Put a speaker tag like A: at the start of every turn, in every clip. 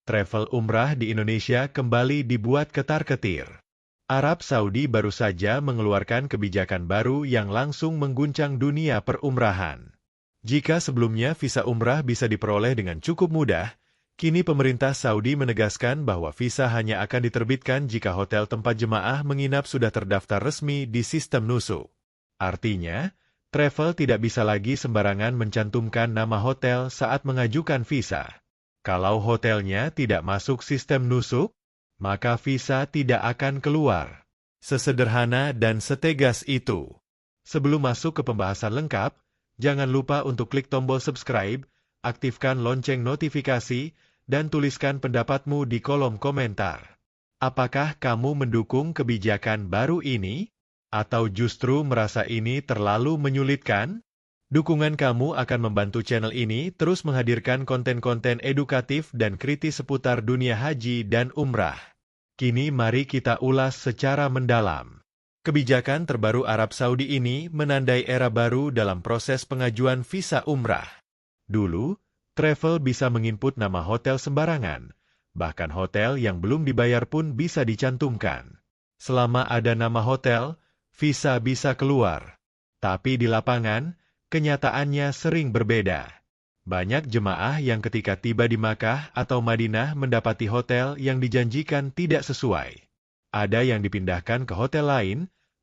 A: travel umrah di Indonesia kembali dibuat ketar-ketir. Arab Saudi baru saja mengeluarkan kebijakan baru yang langsung mengguncang dunia perumrahan. Jika sebelumnya visa umrah bisa diperoleh dengan cukup mudah, kini pemerintah Saudi menegaskan bahwa visa hanya akan diterbitkan jika hotel tempat jemaah menginap sudah terdaftar resmi di sistem nusuk. Artinya, travel tidak bisa lagi sembarangan mencantumkan nama hotel saat mengajukan visa. Kalau hotelnya tidak masuk sistem nusuk, maka visa tidak akan keluar. Sesederhana dan setegas itu. Sebelum masuk ke pembahasan lengkap, jangan lupa untuk klik tombol subscribe, aktifkan lonceng notifikasi, dan tuliskan pendapatmu di kolom komentar. Apakah kamu mendukung kebijakan baru ini? Atau justru merasa ini terlalu menyulitkan? Dukungan kamu akan membantu channel ini terus menghadirkan konten-konten edukatif dan kritis seputar dunia haji dan umrah. Kini mari kita ulas secara mendalam. Kebijakan terbaru Arab Saudi ini menandai era baru dalam proses pengajuan visa umrah. Dulu, travel bisa menginput nama hotel sembarangan, bahkan hotel yang belum dibayar pun bisa dicantumkan. Selama ada nama hotel, visa bisa keluar. Tapi di lapangan, kenyataannya sering berbeda. Banyak jemaah yang ketika tiba di Makkah atau Madinah mendapati hotel yang dijanjikan tidak sesuai. Ada yang dipindahkan ke hotel lain,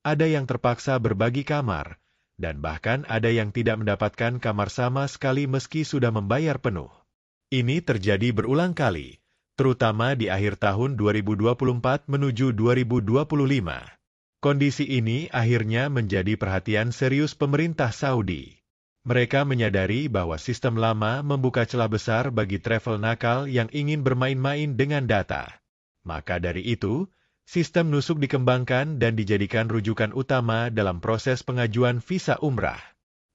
A: ada yang terpaksa berbagi kamar, dan bahkan ada yang tidak mendapatkan kamar sama sekali meski sudah membayar penuh. Ini terjadi berulang kali, terutama di akhir tahun 2024 menuju 2025. Kondisi ini akhirnya menjadi perhatian serius pemerintah Saudi. Mereka menyadari bahwa sistem lama membuka celah besar bagi travel nakal yang ingin bermain-main dengan data. Maka dari itu, sistem nusuk dikembangkan dan dijadikan rujukan utama dalam proses pengajuan visa umrah.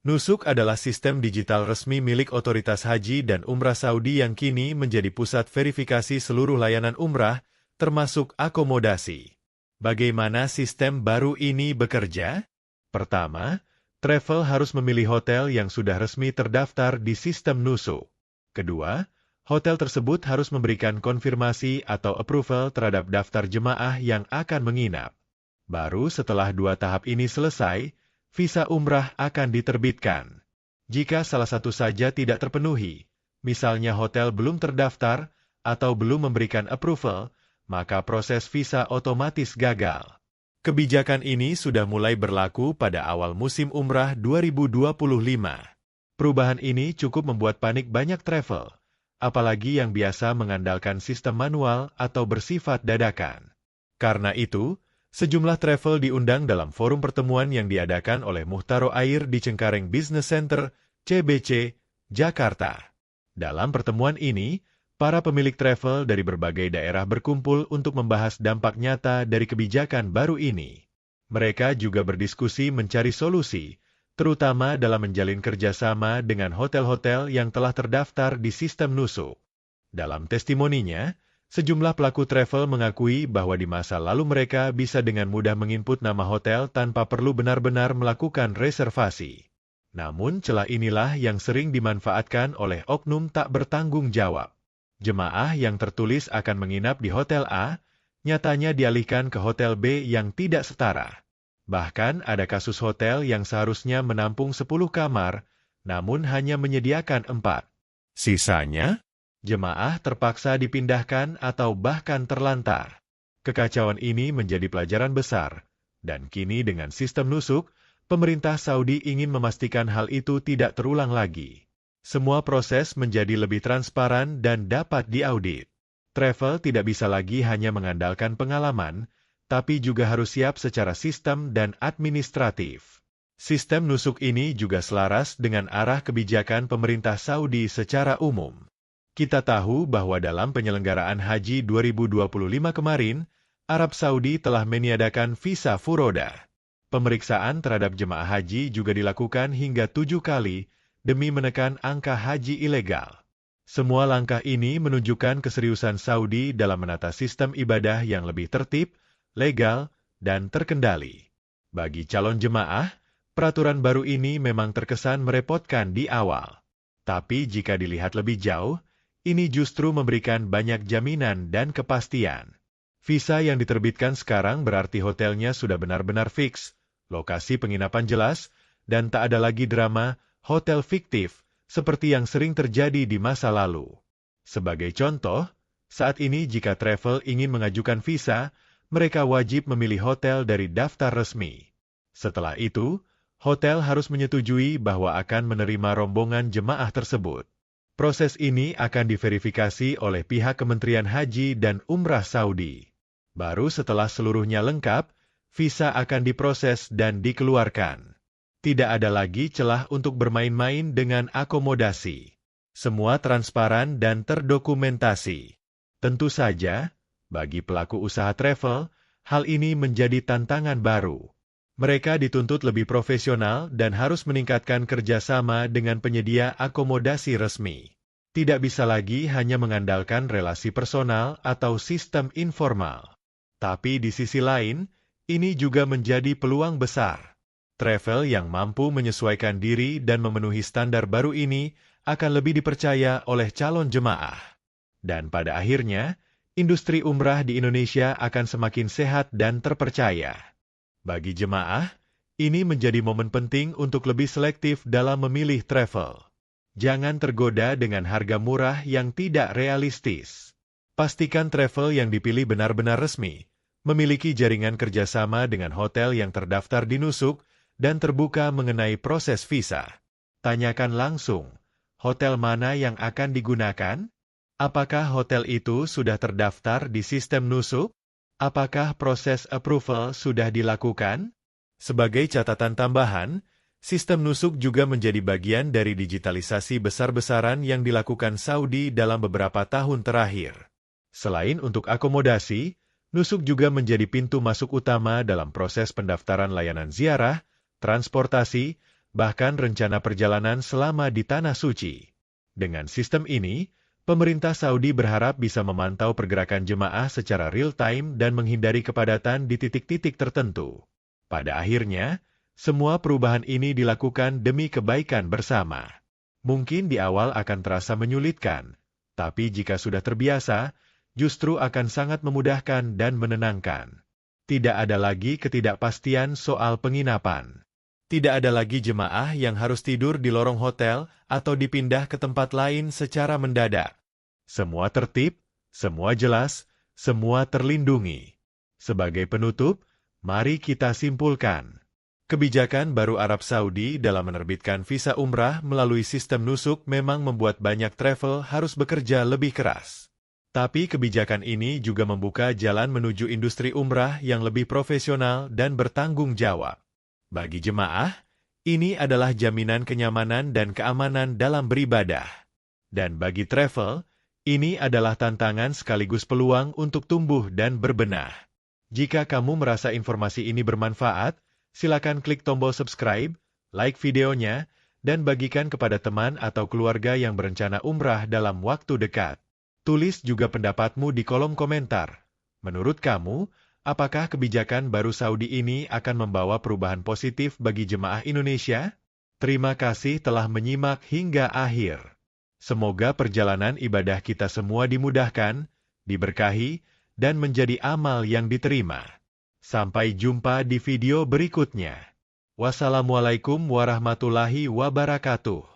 A: Nusuk adalah sistem digital resmi milik otoritas haji dan umrah Saudi yang kini menjadi pusat verifikasi seluruh layanan umrah, termasuk akomodasi. Bagaimana sistem baru ini bekerja? Pertama, travel harus memilih hotel yang sudah resmi terdaftar di sistem nusuk. Kedua, hotel tersebut harus memberikan konfirmasi atau approval terhadap daftar jemaah yang akan menginap. Baru setelah dua tahap ini selesai, visa umrah akan diterbitkan. Jika salah satu saja tidak terpenuhi, misalnya hotel belum terdaftar atau belum memberikan approval, maka proses visa otomatis gagal. Kebijakan ini sudah mulai berlaku pada awal musim umrah 2025. Perubahan ini cukup membuat panik banyak travel, apalagi yang biasa mengandalkan sistem manual atau bersifat dadakan. Karena itu, sejumlah travel diundang dalam forum pertemuan yang diadakan oleh Muhtaro Air di Cengkareng Business Center, CBC, Jakarta. Dalam pertemuan ini, para pemilik travel dari berbagai daerah berkumpul untuk membahas dampak nyata dari kebijakan baru ini. Mereka juga berdiskusi mencari solusi, terutama dalam menjalin kerjasama dengan hotel-hotel yang telah terdaftar di sistem nusuk. Dalam testimoninya, sejumlah pelaku travel mengakui bahwa di masa lalu mereka bisa dengan mudah menginput nama hotel tanpa perlu benar-benar melakukan reservasi. Namun celah inilah yang sering dimanfaatkan oleh oknum tak bertanggung jawab. Jemaah yang tertulis akan menginap di Hotel A, nyatanya dialihkan ke Hotel B yang tidak setara. Bahkan ada kasus hotel yang seharusnya menampung 10 kamar, namun hanya menyediakan 4. Sisanya, jemaah terpaksa dipindahkan atau bahkan terlantar. Kekacauan ini menjadi pelajaran besar, dan kini dengan sistem nusuk, pemerintah Saudi ingin memastikan hal itu tidak terulang lagi. Semua proses menjadi lebih transparan dan dapat diaudit. Travel tidak bisa lagi hanya mengandalkan pengalaman, tapi juga harus siap secara sistem dan administratif. Sistem nusuk ini juga selaras dengan arah kebijakan pemerintah Saudi secara umum. Kita tahu bahwa dalam penyelenggaraan Haji 2025 kemarin, Arab Saudi telah meniadakan visa furoda. Pemeriksaan terhadap jemaah haji juga dilakukan hingga 7 kali, demi menekan angka haji ilegal. Semua langkah ini menunjukkan keseriusan Saudi dalam menata sistem ibadah yang lebih tertib, legal, dan terkendali. Bagi calon jemaah, peraturan baru ini memang terkesan merepotkan di awal. Tapi jika dilihat lebih jauh, ini justru memberikan banyak jaminan dan kepastian. Visa yang diterbitkan sekarang berarti hotelnya sudah benar-benar fix, lokasi penginapan jelas, dan tak ada lagi drama hotel fiktif seperti yang sering terjadi di masa lalu. Sebagai contoh, saat ini jika travel ingin mengajukan visa, mereka wajib memilih hotel dari daftar resmi. Setelah itu, hotel harus menyetujui bahwa akan menerima rombongan jemaah tersebut. Proses ini akan diverifikasi oleh pihak Kementerian Haji dan Umrah Saudi. Baru setelah seluruhnya lengkap, visa akan diproses dan dikeluarkan. Tidak ada lagi celah untuk bermain-main dengan akomodasi. Semua transparan dan terdokumentasi. Tentu saja, bagi pelaku usaha travel, hal ini menjadi tantangan baru. Mereka dituntut lebih profesional dan harus meningkatkan kerjasama dengan penyedia akomodasi resmi. Tidak bisa lagi hanya mengandalkan relasi personal atau sistem informal. Tapi di sisi lain, ini juga menjadi peluang besar. Travel yang mampu menyesuaikan diri dan memenuhi standar baru ini akan lebih dipercaya oleh calon jemaah. Dan pada akhirnya, industri umrah di Indonesia akan semakin sehat dan terpercaya. Bagi jemaah, ini menjadi momen penting untuk lebih selektif dalam memilih travel. Jangan tergoda dengan harga murah yang tidak realistis. Pastikan travel yang dipilih benar-benar resmi, memiliki jaringan kerjasama dengan hotel yang terdaftar di Nusuk, dan terbuka mengenai proses visa. Tanyakan langsung, hotel mana yang akan digunakan? Apakah hotel itu sudah terdaftar di sistem Nusuk? Apakah proses approval sudah dilakukan? Sebagai catatan tambahan, sistem Nusuk juga menjadi bagian dari digitalisasi besar-besaran yang dilakukan Saudi dalam beberapa tahun terakhir. Selain untuk akomodasi, Nusuk juga menjadi pintu masuk utama dalam proses pendaftaran layanan ziarah, transportasi, bahkan rencana perjalanan selama di Tanah Suci. Dengan sistem ini, pemerintah Saudi berharap bisa memantau pergerakan jemaah secara real-time dan menghindari kepadatan di titik-titik tertentu. Pada akhirnya, semua perubahan ini dilakukan demi kebaikan bersama. Mungkin di awal akan terasa menyulitkan, tapi jika sudah terbiasa, justru akan sangat memudahkan dan menenangkan. Tidak ada lagi ketidakpastian soal penginapan. Tidak ada lagi jemaah yang harus tidur di lorong hotel atau dipindah ke tempat lain secara mendadak. Semua tertib, semua jelas, semua terlindungi. Sebagai penutup, mari kita simpulkan. Kebijakan baru Arab Saudi dalam menerbitkan visa umrah melalui sistem Nusuk memang membuat banyak travel harus bekerja lebih keras. Tapi kebijakan ini juga membuka jalan menuju industri umrah yang lebih profesional dan bertanggung jawab. Bagi jemaah, ini adalah jaminan kenyamanan dan keamanan dalam beribadah. Dan bagi travel, ini adalah tantangan sekaligus peluang untuk tumbuh dan berbenah. Jika kamu merasa informasi ini bermanfaat, silakan klik tombol subscribe, like videonya, dan bagikan kepada teman atau keluarga yang berencana umrah dalam waktu dekat. Tulis juga pendapatmu di kolom komentar. Menurut kamu, apakah kebijakan baru Saudi ini akan membawa perubahan positif bagi jemaah Indonesia? Terima kasih telah menyimak hingga akhir. Semoga perjalanan ibadah kita semua dimudahkan, diberkahi, dan menjadi amal yang diterima. Sampai jumpa di video berikutnya. Wassalamualaikum warahmatullahi wabarakatuh.